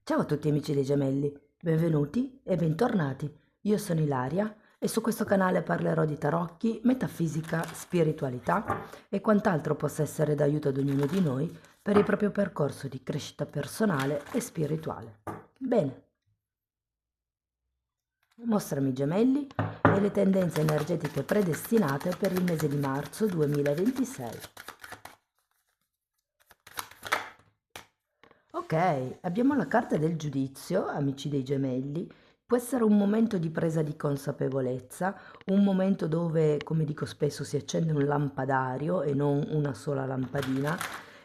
Ciao a tutti amici dei gemelli, benvenuti e bentornati. Io sono Ilaria e su questo canale parlerò di tarocchi, metafisica, spiritualità e quant'altro possa essere d'aiuto ad ognuno di noi per il proprio percorso di crescita personale e spirituale. Bene, mostrami i gemelli e le tendenze energetiche predestinate per il mese di marzo 2026. Ok, abbiamo la carta del giudizio, amici dei gemelli. Può essere un momento di presa di consapevolezza, un momento dove, come dico spesso, si accende un lampadario e non una sola lampadina,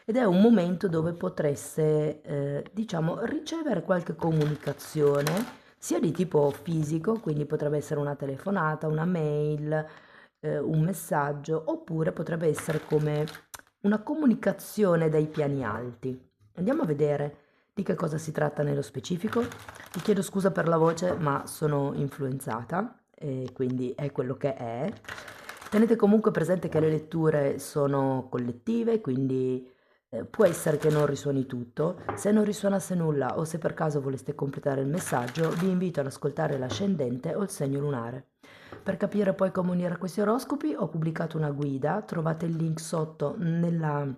ed è un momento dove potreste, diciamo, ricevere qualche comunicazione, sia di tipo fisico, quindi potrebbe essere una telefonata, una mail, un messaggio, oppure potrebbe essere come una comunicazione dai piani alti. Andiamo a vedere di che cosa si tratta nello specifico. Vi chiedo scusa per la voce, ma sono influenzata e quindi è quello che è. Tenete comunque presente che le letture sono collettive, quindi può essere che non risuoni tutto. Se non risuonasse nulla o se per caso voleste completare il messaggio, vi invito ad ascoltare l'ascendente o il segno lunare. Per capire poi come unire a questi oroscopi ho pubblicato una guida, trovate il link sotto nella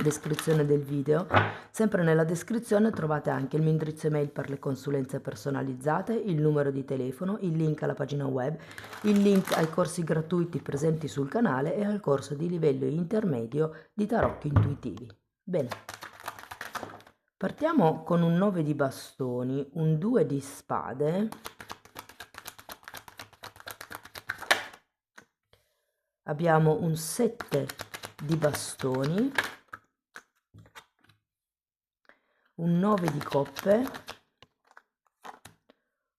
descrizione del video. Sempre nella descrizione trovate anche il mio indirizzo email per le consulenze personalizzate, il numero di telefono, il link alla pagina web, il link ai corsi gratuiti presenti sul canale e al corso di livello intermedio di tarocchi intuitivi. Bene, partiamo con un 9 di bastoni, un 2 di spade. Abbiamo un 7 di bastoni, un 9 di coppe,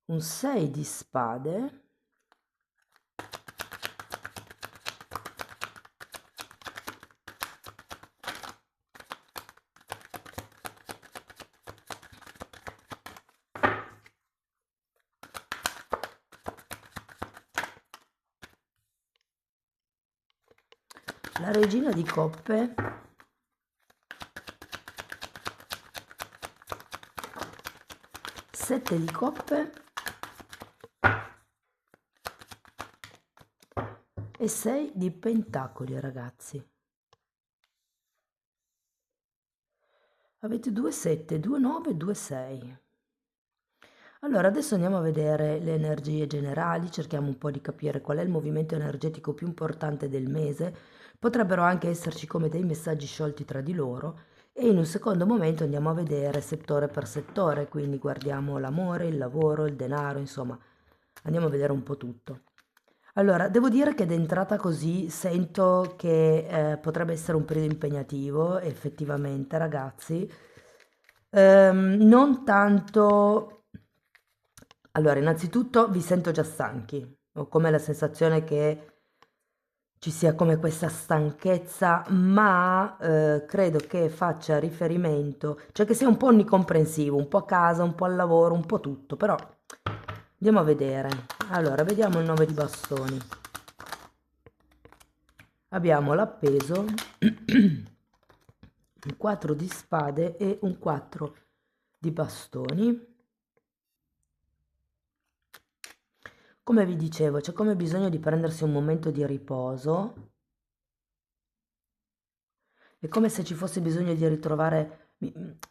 un 6 di spade, la regina di coppe, 7 di coppe e 6 di pentacoli, ragazzi. Avete 2 7, 2 9, 2 6. Allora, adesso andiamo a vedere le energie generali, cerchiamo un po' di capire qual è il movimento energetico più importante del mese. Potrebbero anche esserci come dei messaggi sciolti tra di loro e in un secondo momento andiamo a vedere settore per settore, quindi guardiamo l'amore, il lavoro, il denaro, insomma, andiamo a vedere un po' tutto. Allora, devo dire che d'entrata così sento che potrebbe essere un periodo impegnativo, effettivamente, ragazzi. Non tanto. Allora, innanzitutto vi sento già stanchi. Ho come la sensazione che ci sia come questa stanchezza, ma credo che faccia riferimento, cioè che sia un po' onnicomprensivo, un po' a casa, un po' al lavoro, un po' tutto, però andiamo a vedere. Allora, vediamo il 9 di bastoni. Abbiamo l'appeso, un 4 di spade e un 4 di bastoni. Come vi dicevo, c'è come bisogno di prendersi un momento di riposo. È come se ci fosse bisogno di ritrovare,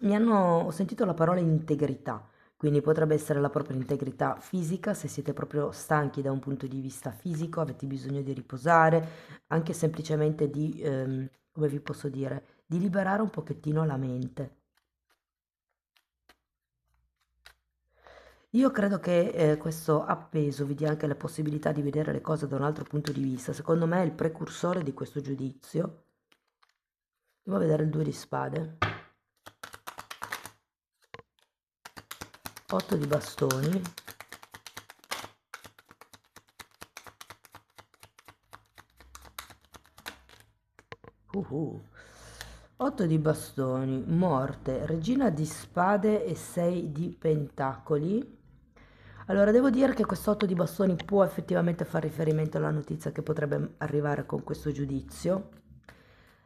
ho sentito la parola integrità, quindi potrebbe essere la propria integrità fisica, se siete proprio stanchi da un punto di vista fisico, avete bisogno di riposare, anche semplicemente di, come vi posso dire, di liberare un pochettino la mente. Io credo che questo appeso vi dia anche la possibilità di vedere le cose da un altro punto di vista. Secondo me è il precursore di questo giudizio. Andiamo a vedere il 2 di spade, 8 di bastoni, uh, 8 di bastoni, morte, regina di spade e 6 di pentacoli. Allora, devo dire che questo 8 di bastoni può effettivamente far riferimento alla notizia che potrebbe arrivare con questo giudizio.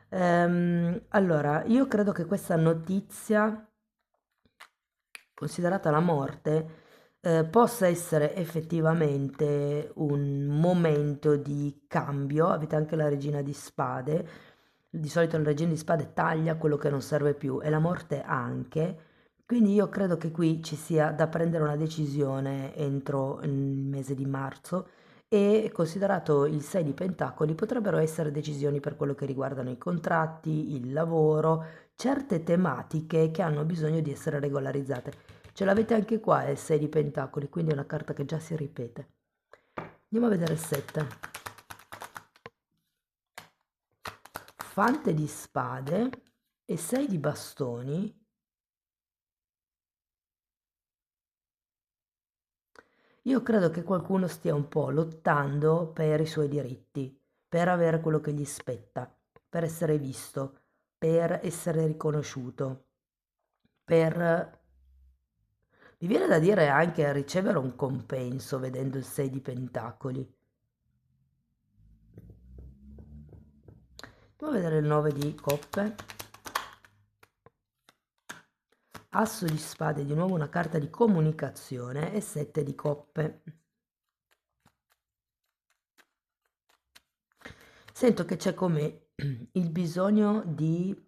Allora, io credo che questa notizia considerata la morte, possa essere effettivamente un momento di cambio. Avete anche la regina di spade, di solito la regina di spade taglia quello che non serve più e la morte anche, quindi io credo che qui ci sia da prendere una decisione entro il mese di marzo e considerato il 6 di pentacoli potrebbero essere decisioni per quello che riguardano i contratti, il lavoro, certe tematiche che hanno bisogno di essere regolarizzate. Ce l'avete anche qua, il 6 di pentacoli, quindi è una carta che già si ripete. Andiamo a vedere il 7. Fante di spade e 6 di bastoni. Io credo che qualcuno stia un po' lottando per i suoi diritti, per avere quello che gli spetta, per essere visto, per essere riconosciuto, per... Mi viene da dire anche ricevere un compenso vedendo il 6 di pentacoli. Andiamo a vedere il 9 di coppe. Asso di spade, di nuovo una carta di comunicazione e 7 di coppe. Sento che c'è come il bisogno di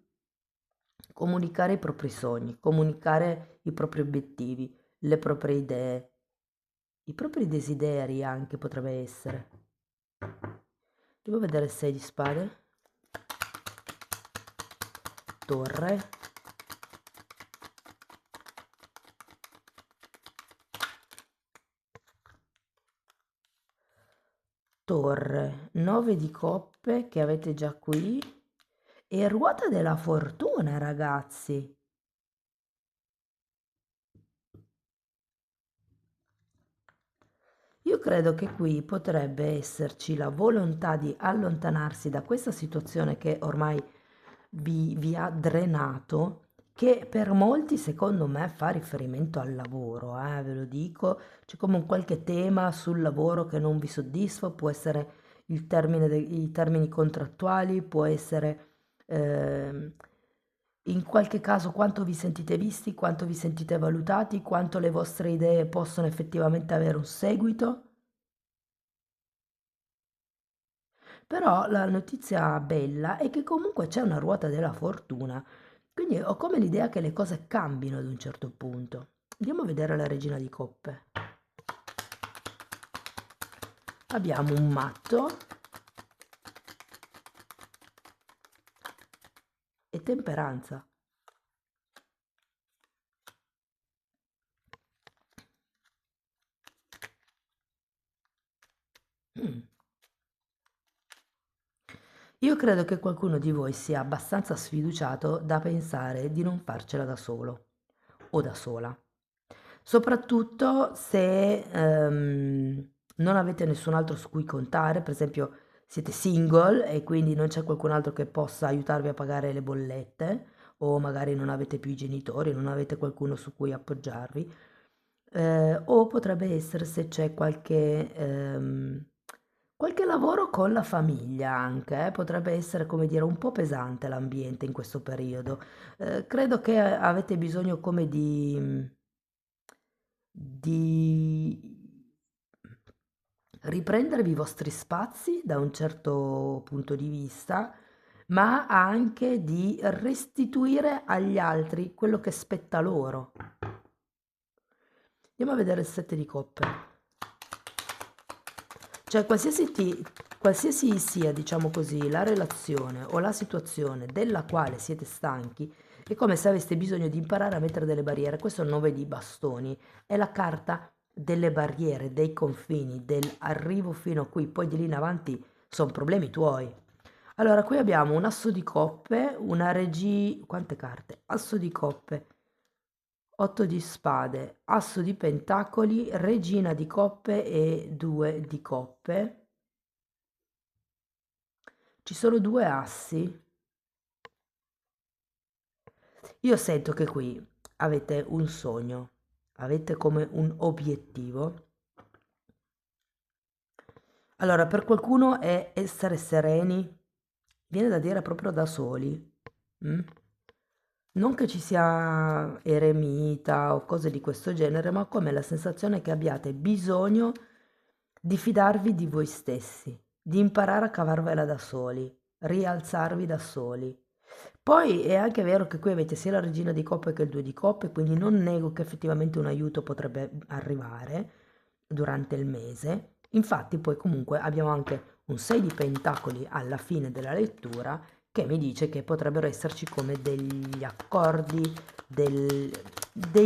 comunicare i propri sogni, comunicare i propri obiettivi, le proprie idee, i propri desideri anche potrebbe essere. Devo vedere il 6 di spade, torre, torre, 9 di coppe che avete già qui e ruota della fortuna, ragazzi. Io credo che qui potrebbe esserci la volontà di allontanarsi da questa situazione che ormai vi ha drenato, che per molti secondo me fa riferimento al lavoro, ve lo dico, c'è come un qualche tema sul lavoro che non vi soddisfa, può essere i termini contrattuali, può essere in qualche caso quanto vi sentite visti, quanto vi sentite valutati, quanto le vostre idee possono effettivamente avere un seguito. Però la notizia bella è che comunque c'è una ruota della fortuna, quindi ho come l'idea che le cose cambino ad un certo punto. Andiamo a vedere la regina di coppe. Abbiamo un matto e temperanza. Mm. Io credo che qualcuno di voi sia abbastanza sfiduciato da pensare di non farcela da solo o da sola. Soprattutto se non avete nessun altro su cui contare, per esempio siete single e quindi non c'è qualcun altro che possa aiutarvi a pagare le bollette, o magari non avete più i genitori, non avete qualcuno su cui appoggiarvi, o potrebbe essere se c'è qualche lavoro con la famiglia anche, potrebbe essere, come dire, un po' pesante l'ambiente in questo periodo. Credo che avete bisogno come di riprendervi i vostri spazi da un certo punto di vista, ma anche di restituire agli altri quello che spetta loro. Andiamo a vedere il 7 di coppe. Cioè, qualsiasi sia, diciamo così, la relazione o la situazione della quale siete stanchi, è come se aveste bisogno di imparare a mettere delle barriere. Questo è il 9 di bastoni, è la carta delle barriere, dei confini, dell'arrivo fino a qui, poi di lì in avanti sono problemi tuoi. Allora, qui abbiamo un asso di coppe, una regina, quante carte? Asso di coppe, 8 di spade, asso di pentacoli, regina di coppe e 2 di coppe. Ci sono due assi. Io sento che qui avete un sogno, avete come un obiettivo. Allora, per qualcuno è essere sereni, viene da dire proprio da soli. Mm? Non che ci sia eremita o cose di questo genere, ma come la sensazione che abbiate bisogno di fidarvi di voi stessi, di imparare a cavarvela da soli, rialzarvi da soli. Poi è anche vero che qui avete sia la regina di coppe che il due di coppe, quindi non nego che effettivamente un aiuto potrebbe arrivare durante il mese. Infatti poi comunque abbiamo anche un 6 di pentacoli alla fine della lettura che mi dice che potrebbero esserci come degli accordi, dei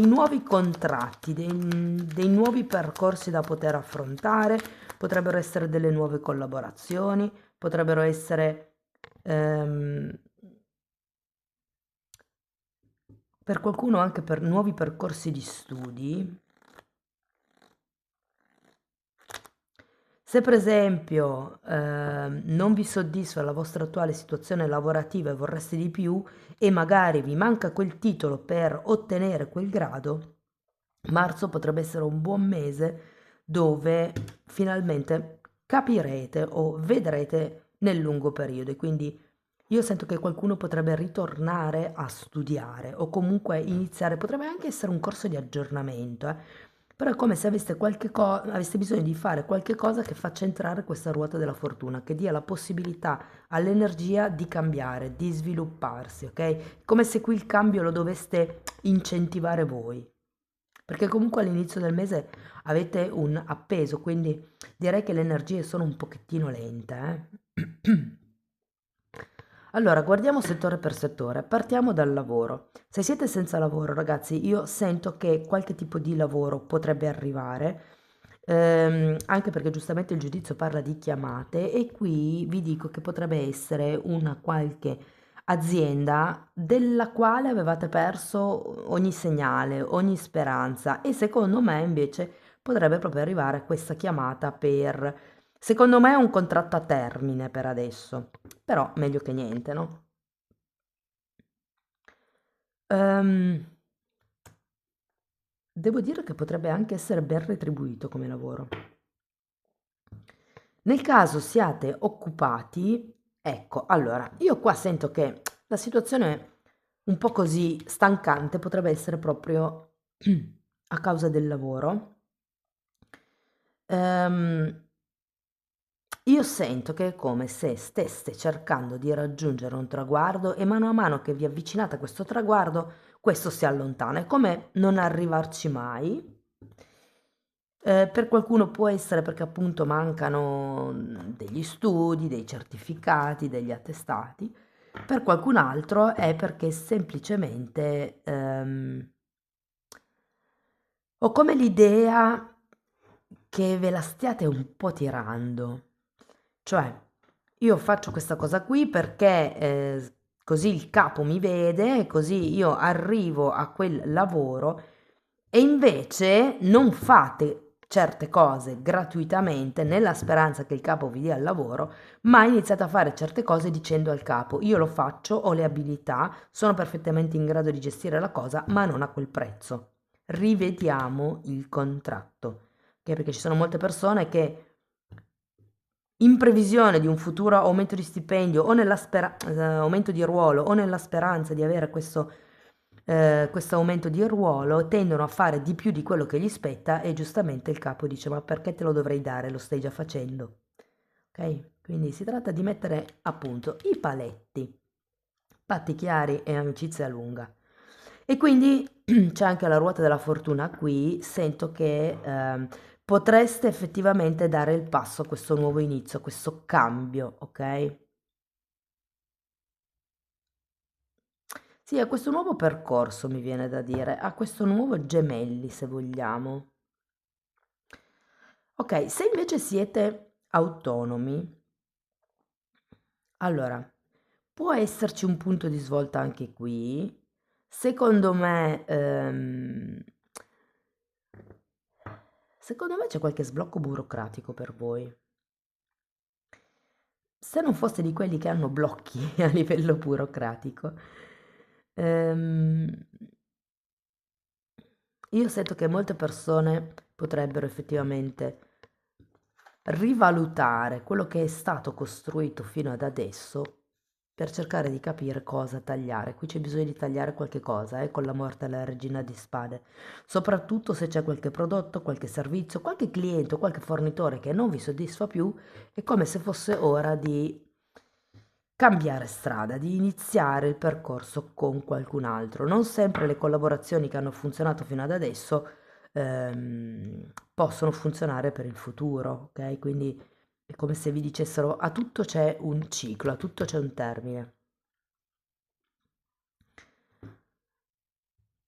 nuovi contratti, dei nuovi percorsi da poter affrontare, potrebbero essere delle nuove collaborazioni, potrebbero essere ehm, per qualcuno anche per nuovi percorsi di studi. Se per esempio non vi soddisfa la vostra attuale situazione lavorativa e vorreste di più e magari vi manca quel titolo per ottenere quel grado, marzo potrebbe essere un buon mese dove finalmente capirete o vedrete nel lungo periodo e quindi io sento che qualcuno potrebbe ritornare a studiare o comunque iniziare, potrebbe anche essere un corso di aggiornamento, però è come se aveste bisogno di fare qualche cosa che faccia entrare questa ruota della fortuna, che dia la possibilità all'energia di cambiare, di svilupparsi, ok? Come se qui il cambio lo doveste incentivare voi. Perché comunque all'inizio del mese avete un appeso, quindi direi che le energie sono un pochettino lente, eh? Allora, guardiamo settore per settore. Partiamo dal lavoro. Se siete senza lavoro, ragazzi, io sento che qualche tipo di lavoro potrebbe arrivare, anche perché giustamente il giudizio parla di chiamate e qui vi dico che potrebbe essere una qualche azienda della quale avevate perso ogni segnale, ogni speranza e secondo me invece potrebbe proprio arrivare questa chiamata per, secondo me è un contratto a termine per adesso, però meglio che niente, no? Ehm, Devo dire che potrebbe anche essere ben retribuito come lavoro. Nel caso siate occupati, ecco, allora, io qua sento che la situazione un po' così stancante potrebbe essere proprio a causa del lavoro. Ehm, io sento che è come se steste cercando di raggiungere un traguardo e mano a mano che vi avvicinate a questo traguardo, questo si allontana. È come non arrivarci mai. Per qualcuno può essere perché appunto mancano degli studi, dei certificati, degli attestati. Per qualcun altro è perché semplicemente ho come l'idea che ve la stiate un po' tirando. Cioè, io faccio questa cosa qui perché così il capo mi vede, così io arrivo a quel lavoro e invece non fate certe cose gratuitamente nella speranza che il capo vi dia il lavoro, ma iniziate a fare certe cose dicendo al capo io lo faccio, ho le abilità, sono perfettamente in grado di gestire la cosa, ma non a quel prezzo. Rivediamo il contratto, ok? Perché ci sono molte persone che in previsione di un futuro aumento di stipendio o aumento di ruolo o nella speranza di avere questo aumento di ruolo, tendono a fare di più di quello che gli spetta e giustamente il capo dice ma perché te lo dovrei dare? Lo stai già facendo. Ok? Quindi si tratta di mettere a punto i paletti, patti chiari e amicizia lunga. E quindi c'è anche la ruota della fortuna qui, sento che potreste effettivamente dare il passo a questo nuovo inizio, a questo cambio, ok? Sì, a questo nuovo percorso mi viene da dire, a questo nuovo gemelli se vogliamo. Ok, se invece siete autonomi, allora può esserci un punto di svolta anche qui. Secondo me c'è qualche sblocco burocratico per voi. Se non foste di quelli che hanno blocchi a livello burocratico, ehm, io sento che molte persone potrebbero effettivamente rivalutare quello che è stato costruito fino ad adesso per cercare di capire cosa tagliare. Qui c'è bisogno di tagliare qualche cosa, con la morte della regina di spade. Soprattutto se c'è qualche prodotto, qualche servizio, qualche cliente o qualche fornitore che non vi soddisfa più, è come se fosse ora di cambiare strada, di iniziare il percorso con qualcun altro. Non sempre le collaborazioni che hanno funzionato fino ad adesso possono funzionare per il futuro, ok? Quindi è come se vi dicessero a tutto c'è un ciclo, a tutto c'è un termine.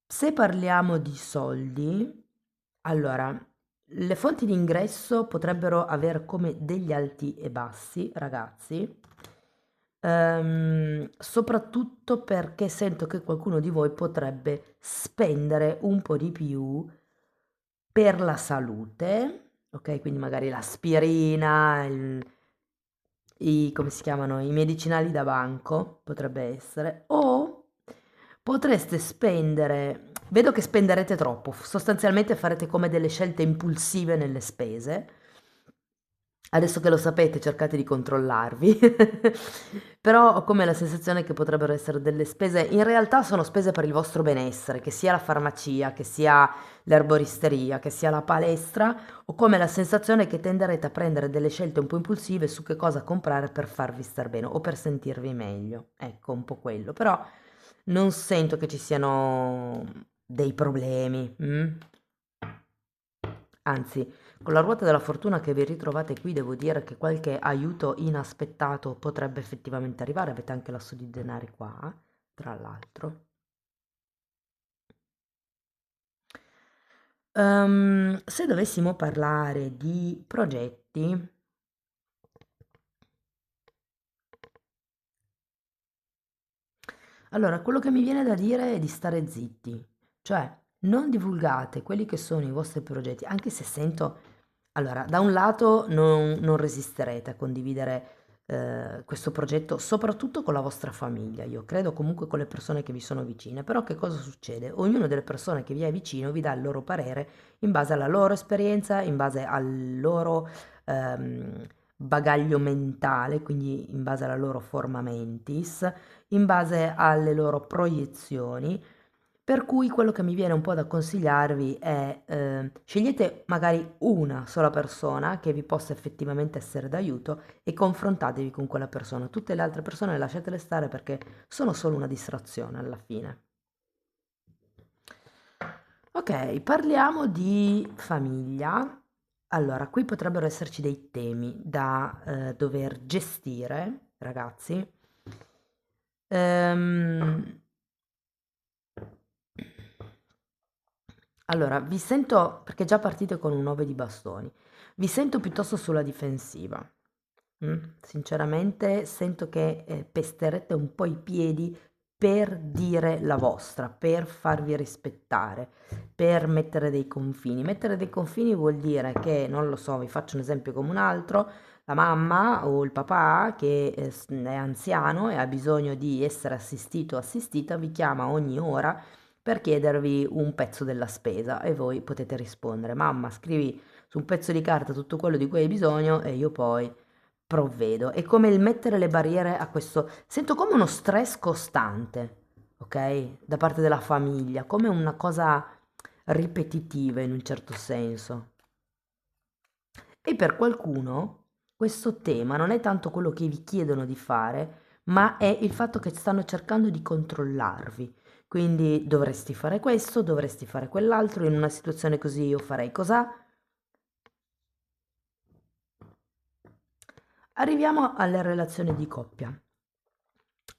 Se parliamo di soldi, allora, le fonti di ingresso potrebbero avere come degli alti e bassi, ragazzi, soprattutto perché sento che qualcuno di voi potrebbe spendere un po' di più per la salute, ok? Quindi magari l'aspirina, come si chiamano, i medicinali da banco, potrebbe essere, o potreste spendere, vedo che spenderete troppo, sostanzialmente farete come delle scelte impulsive nelle spese. Adesso che lo sapete, cercate di controllarvi, però ho come la sensazione che potrebbero essere delle spese, in realtà sono spese per il vostro benessere, che sia la farmacia, che sia l'erboristeria, che sia la palestra, ho come la sensazione che tenderete a prendere delle scelte un po' impulsive su che cosa comprare per farvi star bene o per sentirvi meglio. Ecco, un po' quello, però non sento che ci siano dei problemi. Anzi, con la ruota della fortuna che vi ritrovate qui, devo dire che qualche aiuto inaspettato potrebbe effettivamente arrivare. Avete anche l'asso di denari qua, tra l'altro. Se dovessimo parlare di progetti, allora quello che mi viene da dire è di stare zitti, cioè non divulgate quelli che sono i vostri progetti, anche se sento. Allora, da un lato non resisterete a condividere questo progetto, soprattutto con la vostra famiglia, io credo comunque con le persone che vi sono vicine, però che cosa succede? Ognuna delle persone che vi è vicino vi dà il loro parere in base alla loro esperienza, in base al loro ehm, bagaglio mentale, quindi in base alla loro forma mentis, in base alle loro proiezioni. Per cui quello che mi viene un po' da consigliarvi è scegliete magari una sola persona che vi possa effettivamente essere d'aiuto e confrontatevi con quella persona. Tutte le altre persone lasciatele stare perché sono solo una distrazione alla fine. Ok, parliamo di famiglia. Allora, qui potrebbero esserci dei temi da dover gestire, ragazzi. Ehm, Allora, vi sento, perché già partite con un 9 di bastoni, vi sento piuttosto sulla difensiva. Sinceramente sento che pesterete un po' i piedi per dire la vostra, per farvi rispettare, per mettere dei confini. Mettere dei confini vuol dire che, non lo so, vi faccio un esempio come un altro, la mamma o il papà che è anziano e ha bisogno di essere assistito o assistita, vi chiama ogni ora per chiedervi un pezzo della spesa e voi potete rispondere, mamma, scrivi su un pezzo di carta tutto quello di cui hai bisogno e io poi provvedo. È come il mettere le barriere a questo, sento come uno stress costante, ok? Da parte della famiglia, come una cosa ripetitiva in un certo senso. E per qualcuno questo tema non è tanto quello che vi chiedono di fare, ma è il fatto che stanno cercando di controllarvi. Quindi dovresti fare questo, dovresti fare quell'altro, in una situazione così io farei cos'ha. Arriviamo alle relazioni di coppia.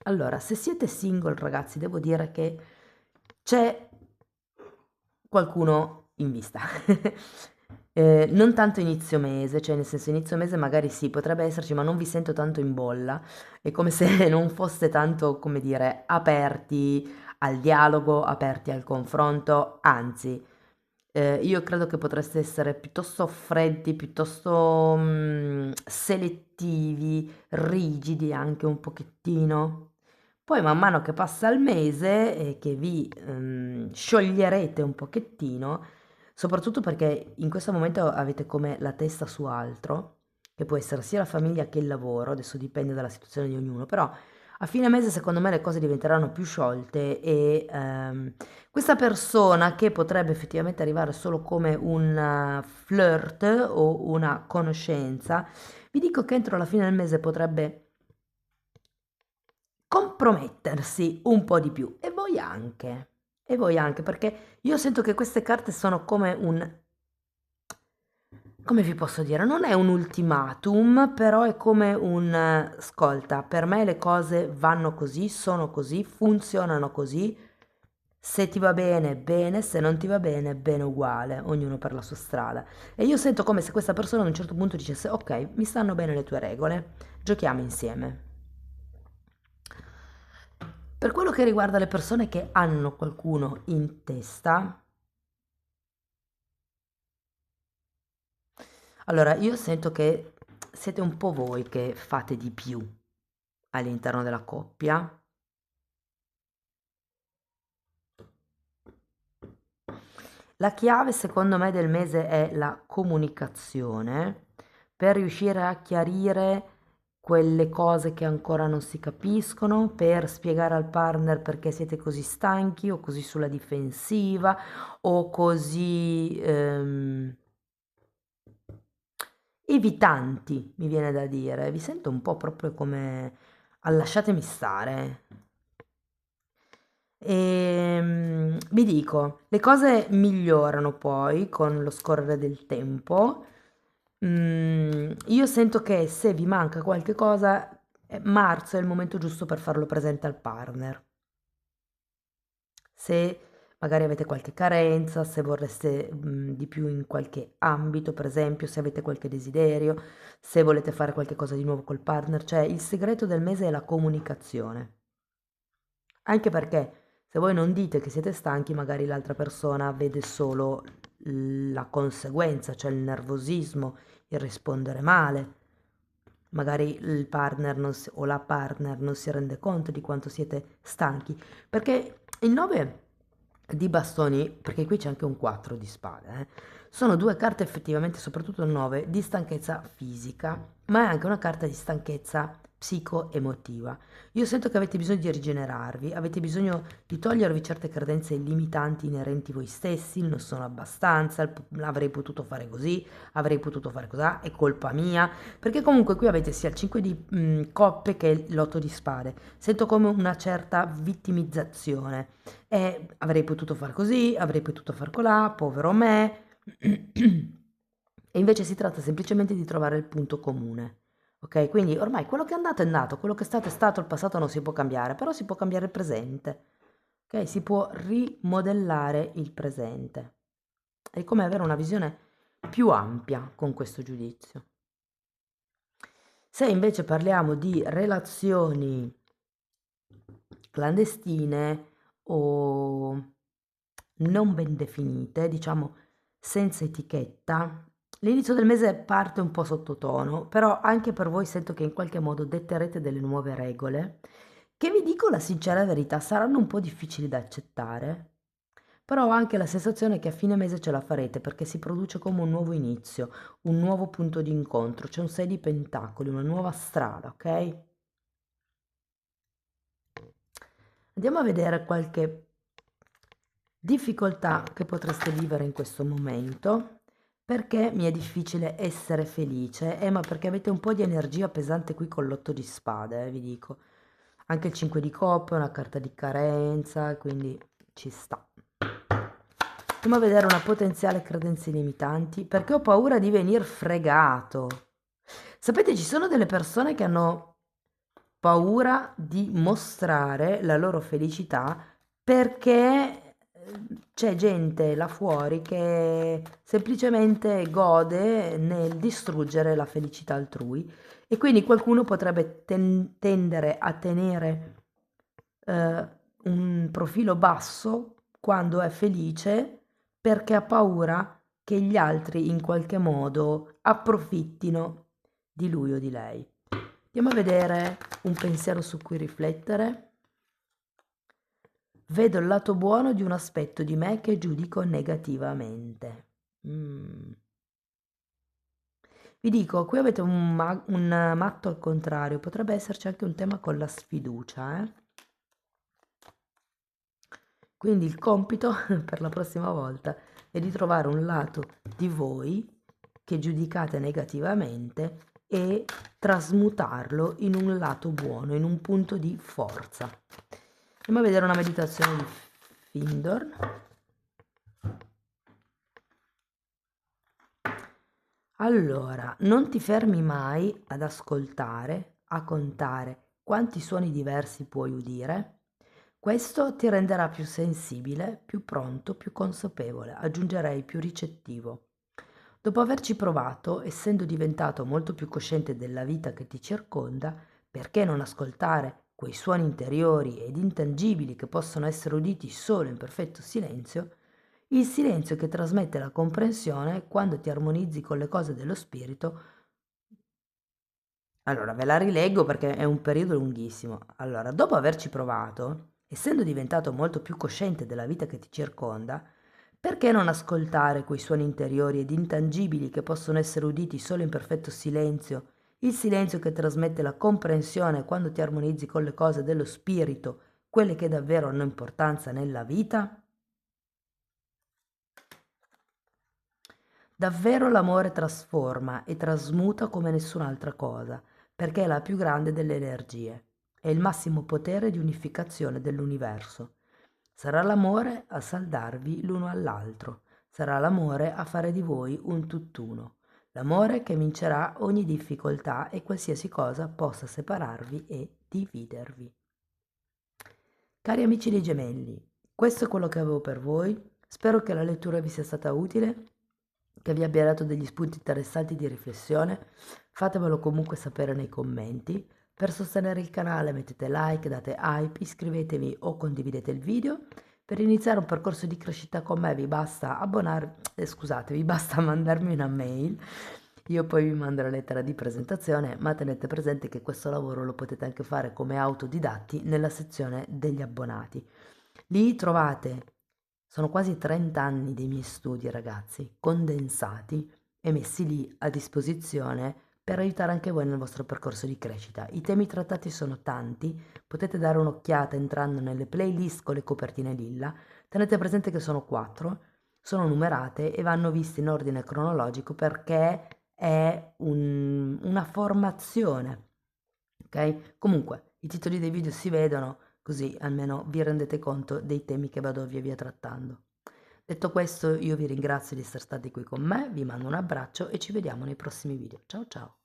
Allora, se siete single ragazzi, devo dire che c'è qualcuno in vista. Non tanto inizio mese, cioè nel senso inizio mese magari sì, potrebbe esserci, ma non vi sento tanto in bolla. È come se non foste tanto, come dire, aperti al dialogo, aperti al confronto, anzi, io credo che potreste essere piuttosto freddi, piuttosto selettivi, rigidi anche un pochettino. Poi man mano che passa il mese e che vi scioglierete un pochettino, soprattutto perché in questo momento avete come la testa su altro, che può essere sia la famiglia che il lavoro, adesso dipende dalla situazione di ognuno, però A fine mese secondo me le cose diventeranno più sciolte e questa persona che potrebbe effettivamente arrivare solo come un flirt o una conoscenza, vi dico che entro la fine del mese potrebbe compromettersi un po' di più e voi anche, perché io sento che queste carte sono come un, come vi posso dire, non è un ultimatum, però è come un ascolta, per me le cose vanno così, sono così, funzionano così, se ti va bene, bene, se non ti va bene, bene uguale, ognuno per la sua strada. E io sento come se questa persona ad un certo punto dicesse, ok, mi stanno bene le tue regole, giochiamo insieme. Per quello che riguarda le persone che hanno qualcuno in testa, allora io sento che siete un po' voi che fate di più all'interno della coppia. La chiave secondo me del mese è la comunicazione per riuscire a chiarire quelle cose che ancora non si capiscono, per spiegare al partner perché siete così stanchi o così sulla difensiva o così evitanti, mi viene da dire. Vi sento un po' proprio come al lasciatemi stare. Vi dico, le cose migliorano poi con lo scorrere del tempo. Io sento che se vi manca qualche cosa, marzo è il momento giusto per farlo presente al partner. Se magari avete qualche carenza, se vorreste di più in qualche ambito, per esempio, se avete qualche desiderio, se volete fare qualche cosa di nuovo col partner, cioè il segreto del mese è la comunicazione. Anche perché se voi non dite che siete stanchi, magari l'altra persona vede solo la conseguenza, cioè il nervosismo, il rispondere male. Magari il partner o la partner non si rende conto di quanto siete stanchi. Perché il 9 di bastoni, perché qui c'è anche un 4 di spade, sono due carte effettivamente, soprattutto il 9, di stanchezza fisica, ma è anche una carta di stanchezza psico-emotiva. Io sento che avete bisogno di rigenerarvi, avete bisogno di togliervi certe credenze limitanti inerenti a voi stessi, il non sono abbastanza, avrei potuto fare così, avrei potuto fare così, è colpa mia, perché comunque qui avete sia il 5 di coppe che l'8 di spade. Sento come una certa vittimizzazione. Avrei potuto far così, avrei potuto far colà, povero me. E invece si tratta semplicemente di trovare il punto comune. Ok, quindi ormai quello che è andato, quello che è stato, il passato non si può cambiare, però si può cambiare il presente. Ok, si può rimodellare il presente. È come avere una visione più ampia con questo giudizio. Se invece parliamo di relazioni clandestine o non ben definite, diciamo senza etichetta, l'inizio del mese parte un po' sottotono, però anche per voi sento che in qualche modo detterete delle nuove regole, che vi dico la sincera verità, saranno un po' difficili da accettare, però ho anche la sensazione che a fine mese ce la farete perché si produce come un nuovo inizio, un nuovo punto di incontro, c'è un 6 di pentacoli, una nuova strada, ok? Andiamo a vedere qualche difficoltà che potreste vivere in questo momento. Perché mi è difficile essere felice? Ma perché avete un po' di energia pesante qui con l'8 di spade, vi dico. Anche il 5 di coppe è una carta di carenza, quindi ci sta. Andiamo a vedere una potenziale credenze limitanti, perché ho paura di venir fregato. Sapete, ci sono delle persone che hanno paura di mostrare la loro felicità perché c'è gente là fuori che semplicemente gode nel distruggere la felicità altrui e quindi qualcuno potrebbe tendere a tenere eh, un profilo basso quando è felice perché ha paura che gli altri in qualche modo approfittino di lui o di lei. Andiamo a vedere un pensiero su cui riflettere. Vedo il lato buono di un aspetto di me che giudico negativamente. Vi dico, qui avete un matto al contrario, potrebbe esserci anche un tema con la sfiducia, eh? Quindi il compito per la prossima volta è di trovare un lato di voi che giudicate negativamente e trasmutarlo in un lato buono, in un punto di forza. Andiamo a vedere una meditazione di Findorn. Allora, non ti fermi mai ad ascoltare, a contare quanti suoni diversi puoi udire. Questo ti renderà più sensibile, più pronto, più consapevole, aggiungerei più ricettivo. Dopo averci provato, essendo diventato molto più cosciente della vita che ti circonda, perché non ascoltare quei suoni interiori ed intangibili che possono essere uditi solo in perfetto silenzio? Il silenzio che trasmette la comprensione quando ti armonizzi con le cose dello spirito. Allora, ve la rileggo perché è un periodo lunghissimo. Allora, dopo averci provato, essendo diventato molto più cosciente della vita che ti circonda, perché non ascoltare quei suoni interiori ed intangibili che possono essere uditi solo in perfetto silenzio, il silenzio che trasmette la comprensione quando ti armonizzi con le cose dello spirito, quelle che davvero hanno importanza nella vita? Davvero l'amore trasforma e trasmuta come nessun'altra cosa, perché è la più grande delle energie. È il massimo potere di unificazione dell'universo. Sarà l'amore a saldarvi l'uno all'altro. Sarà l'amore a fare di voi un tutt'uno. L'amore che vincerà ogni difficoltà e qualsiasi cosa possa separarvi e dividervi. Cari amici dei gemelli, questo è quello che avevo per voi. Spero che la lettura vi sia stata utile, che vi abbia dato degli spunti interessanti di riflessione. Fatemelo comunque sapere nei commenti. Per sostenere il canale mettete like, date hype, iscrivetevi o condividete il video. Per iniziare un percorso di crescita con me vi basta vi basta mandarmi una mail. Io poi vi mando la lettera di presentazione, ma tenete presente che questo lavoro lo potete anche fare come autodidatti nella sezione degli abbonati. Lì trovate, sono quasi 30 anni dei miei studi, ragazzi, condensati e messi lì a disposizione per aiutare anche voi nel vostro percorso di crescita. I temi trattati sono tanti, potete dare un'occhiata entrando nelle playlist con le copertine lilla. Tenete presente che sono 4, sono numerate e vanno viste in ordine cronologico perché è una formazione, ok? Comunque, i titoli dei video si vedono, così almeno vi rendete conto dei temi che vado via via trattando. Detto questo, io vi ringrazio di essere stati qui con me, vi mando un abbraccio e ci vediamo nei prossimi video. Ciao ciao!